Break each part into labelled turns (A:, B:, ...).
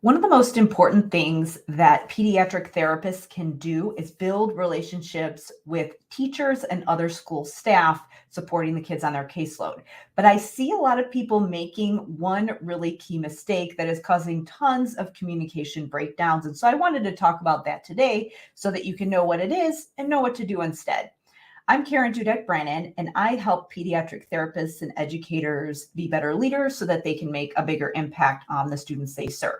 A: One of the most important things that pediatric therapists can do is build relationships with teachers and other school staff supporting the kids on their caseload. But I see a lot of people making one really key mistake that is causing tons of communication breakdowns. And so I wanted to talk about that today so that you can know what it is and know what to do instead. I'm Karen Dudek-Brannan, and I help pediatric therapists and educators be better leaders so that they can make a bigger impact on the students they serve.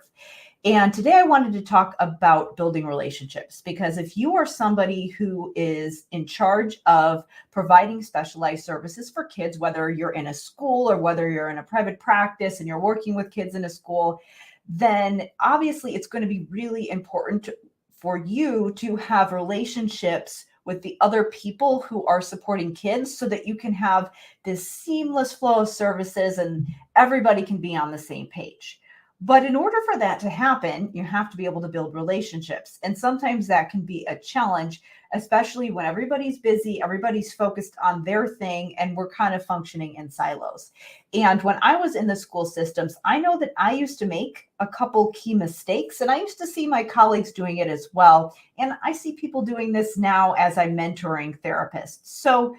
A: And today I wanted to talk about building relationships, because if you are somebody who is in charge of providing specialized services for kids, whether you're in a school or whether you're in a private practice and you're working with kids in a school, then obviously it's going to be really important for you to have relationships with the other people who are supporting kids so that you can have this seamless flow of services and everybody can be on the same page. But in order for that to happen, you have to be able to build relationships. And sometimes that can be a challenge, especially when everybody's busy, everybody's focused on their thing, and we're kind of functioning in silos. And when I was in the school systems, I know that I used to make a couple key mistakes, and I used to see my colleagues doing it as well. And I see people doing this now as I'm mentoring therapists. So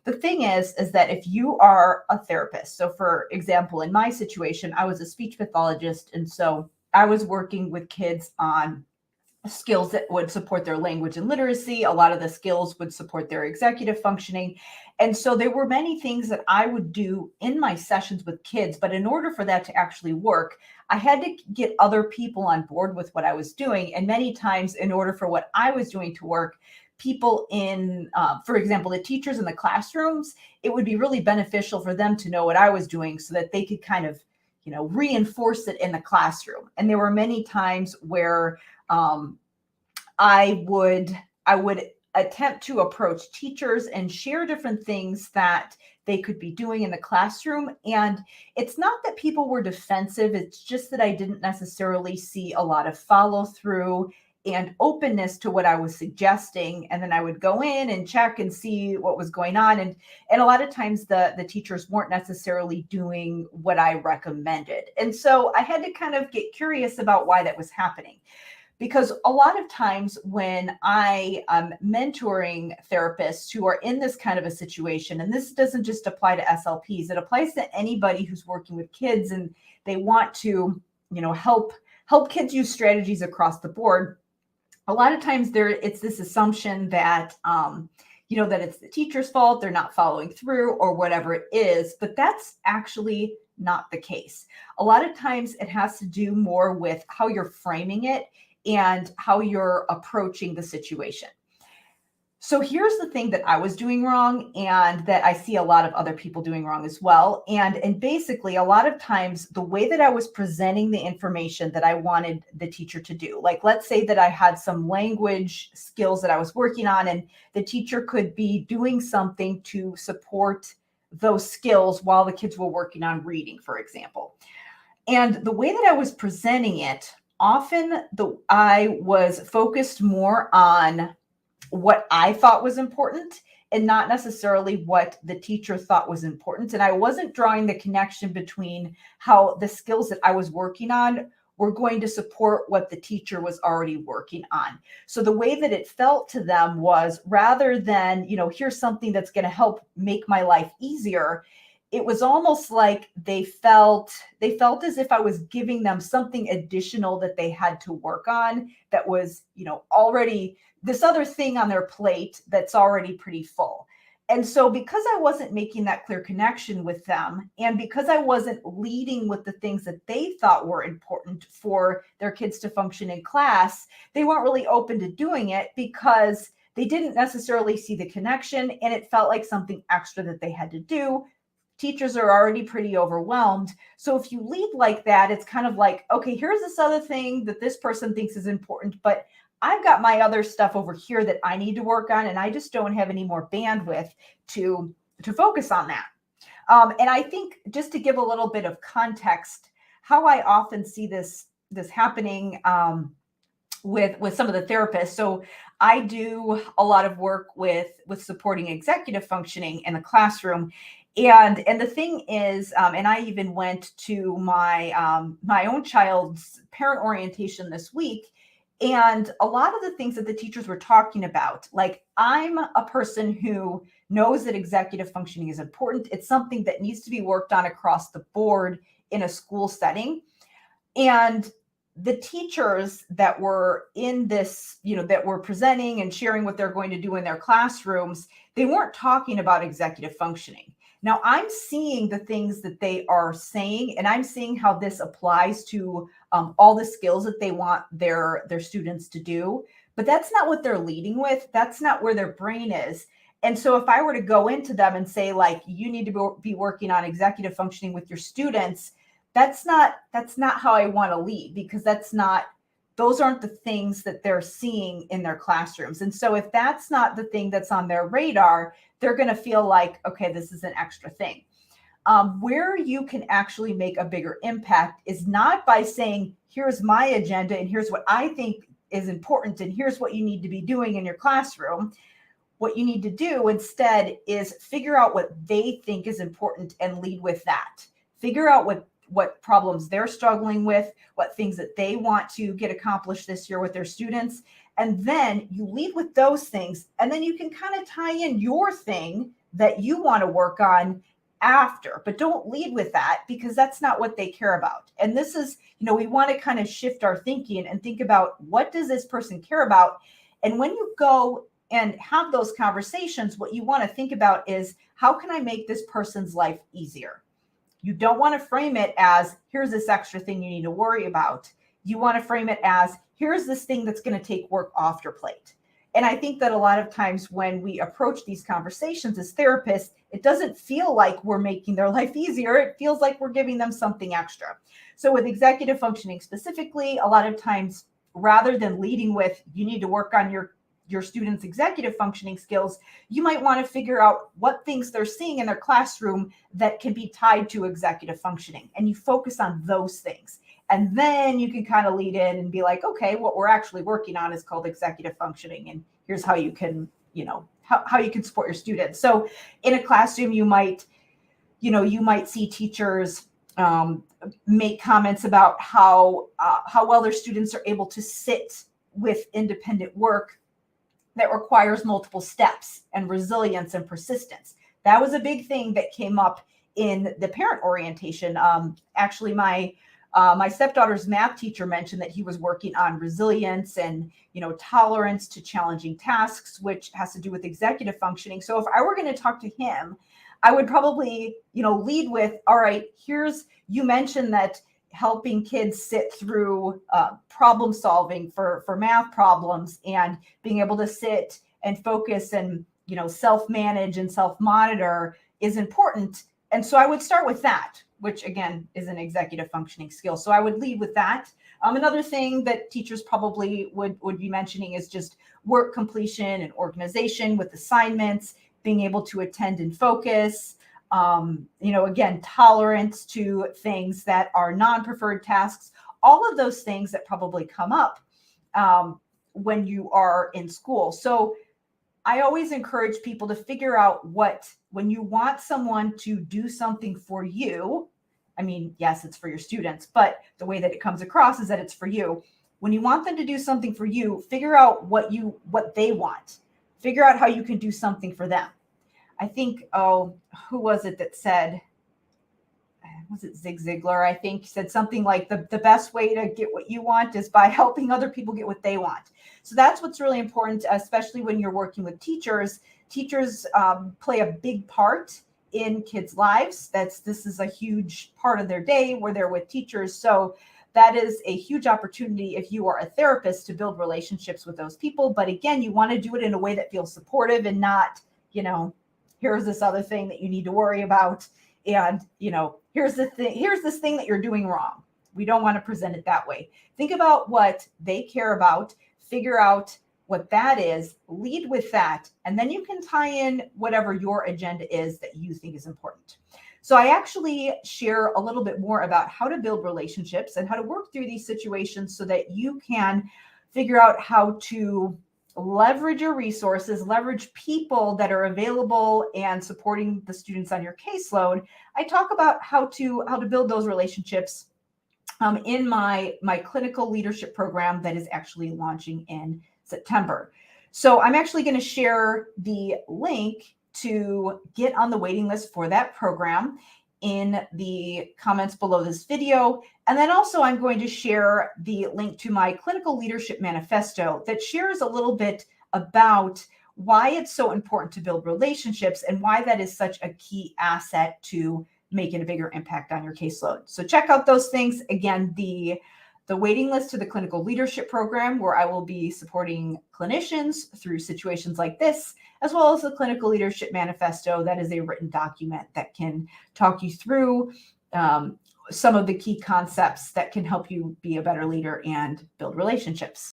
A: the thing is that if you are a therapist, so for example, in my situation, I was a speech pathologist. And so I was working with kids on skills that would support their language and literacy. A lot of the skills would support their executive functioning. And so there were many things that I would do in my sessions with kids. But in order for that to actually work, I had to get other people on board with what I was doing. And many times, in order for what I was doing to work, people in, for example, the teachers in the classrooms, it would be really beneficial for them to know what I was doing so that they could kind of, reinforce it in the classroom. And there were many times where I would attempt to approach teachers and share different things that they could be doing in the classroom. And it's not that people were defensive. It's just that I didn't necessarily see a lot of follow through and openness to what I was suggesting. And then I would go in and check and see what was going on. And a lot of times the teachers weren't necessarily doing what I recommended. And so I had to kind of get curious about why that was happening. Because a lot of times when I am mentoring therapists who are in this kind of a situation, and this doesn't just apply to SLPs, it applies to anybody who's working with kids and they want to, help kids use strategies across the board. A lot of times it's this assumption that, that it's the teacher's fault, they're not following through or whatever it is, but that's actually not the case. A lot of times it has to do more with how you're framing it and how you're approaching the situation. So here's the thing that I was doing wrong and that I see a lot of other people doing wrong as well. And basically, a lot of times the way that I was presenting the information that I wanted the teacher to do, like let's say that I had some language skills that I was working on and the teacher could be doing something to support those skills while the kids were working on reading, for example. And the way that I was presenting it, often I was focused more on what I thought was important and not necessarily what the teacher thought was important. And I wasn't drawing the connection between how the skills that I was working on were going to support what the teacher was already working on. So the way that it felt to them was, rather than, here's something that's going to help make my life easier, it was almost like they felt as if I was giving them something additional that they had to work on that was, already this other thing on their plate that's already pretty full. And so because I wasn't making that clear connection with them, and because I wasn't leading with the things that they thought were important for their kids to function in class, they weren't really open to doing it because they didn't necessarily see the connection and it felt like something extra that they had to do. Teachers are already pretty overwhelmed. So if you lead like that, it's kind of like, okay, here's this other thing that this person thinks is important, but I've got my other stuff over here that I need to work on, and I just don't have any more bandwidth to focus on that. And I think, just to give a little bit of context, how I often see this happening with some of the therapists. So I do a lot of work with supporting executive functioning in the classroom. And the thing is, and I even went to my own child's parent orientation this week, and a lot of the things that the teachers were talking about, like, I'm a person who knows that executive functioning is important. It's something that needs to be worked on across the board in a school setting. And the teachers that were in this, that were presenting and sharing what they're going to do in their classrooms, they weren't talking about executive functioning. Now, I'm seeing the things that they are saying, and I'm seeing how this applies to all the skills that they want their students to do. But that's not what they're leading with. That's not where their brain is. And so if I were to go into them and say, like, you need to be working on executive functioning with your students, that's not how I want to lead, because those aren't the things that they're seeing in their classrooms. And so if that's not the thing that's on their radar, they're going to feel like, okay, this is an extra thing. Where you can actually make a bigger impact is not by saying, here's my agenda and here's what I think is important and here's what you need to be doing in your classroom. What you need to do instead is figure out what they think is important and lead with that. Figure out what problems they're struggling with, what things that they want to get accomplished this year with their students. And then you lead with those things. And then you can kind of tie in your thing that you want to work on after, but don't lead with that, because that's not what they care about. And this is, we want to kind of shift our thinking and think about, what does this person care about? And when you go and have those conversations, what you want to think about is, how can I make this person's life easier? You don't want to frame it as, here's this extra thing you need to worry about. You want to frame it as, here's this thing that's going to take work off your plate. And I think that a lot of times when we approach these conversations as therapists, it doesn't feel like we're making their life easier. It feels like we're giving them something extra. So with executive functioning specifically, a lot of times, rather than leading with, you need to work on your students' executive functioning skills, you might want to figure out what things they're seeing in their classroom that can be tied to executive functioning. And you focus on those things. And then you can kind of lead in and be like, okay, what we're actually working on is called executive functioning. And here's how you can, how you can support your students. So in a classroom, you might see teachers make comments about how well their students are able to sit with independent work that requires multiple steps and resilience and persistence. That was a big thing that came up in the parent orientation. Actually, my stepdaughter's math teacher mentioned that he was working on resilience and, tolerance to challenging tasks, which has to do with executive functioning. So if I were going to talk to him, I would probably, lead with, all right, you mentioned that helping kids sit through problem solving for math problems and being able to sit and focus and, self-manage and self-monitor is important. And so I would start with that, which again is an executive functioning skill. So I would lead with that. Another thing that teachers probably would be mentioning is just work completion and organization with assignments, being able to attend and focus. Again, tolerance to things that are non-preferred tasks, all of those things that probably come up when you are in school. So I always encourage people to figure out when you want someone to do something for you, I mean, yes, it's for your students, but the way that it comes across is that it's for you. When you want them to do something for you, figure out what they want. Figure out how you can do something for them. I think, who was it that said, was it Zig Ziglar? I think said something like the best way to get what you want is by helping other people get what they want. So that's what's really important, especially when you're working with teachers. Teachers play a big part in kids' lives. This is a huge part of their day where they're with teachers. So that is a huge opportunity if you are a therapist to build relationships with those people. But again, you want to do it in a way that feels supportive and not, here's this other thing that you need to worry about. And, here's this thing that you're doing wrong. We don't want to present it that way. Think about what they care about, figure out what that is, lead with that, and then you can tie in whatever your agenda is that you think is important. So I actually share a little bit more about how to build relationships and how to work through these situations so that you can figure out how to leverage your resources, leverage people that are available and supporting the students on your caseload, I talk about how to build those relationships in my clinical leadership program that is actually launching in September. So I'm actually going to share the link to get on the waiting list for that program in the comments below this video. And then also I'm going to share the link to my clinical leadership manifesto that shares a little bit about why it's so important to build relationships and why that is such a key asset to making a bigger impact on your caseload. So check out those things. Again, the waiting list to the clinical leadership program, where I will be supporting clinicians through situations like this, as well as the clinical leadership manifesto. That is a written document that can talk you through some of the key concepts that can help you be a better leader and build relationships.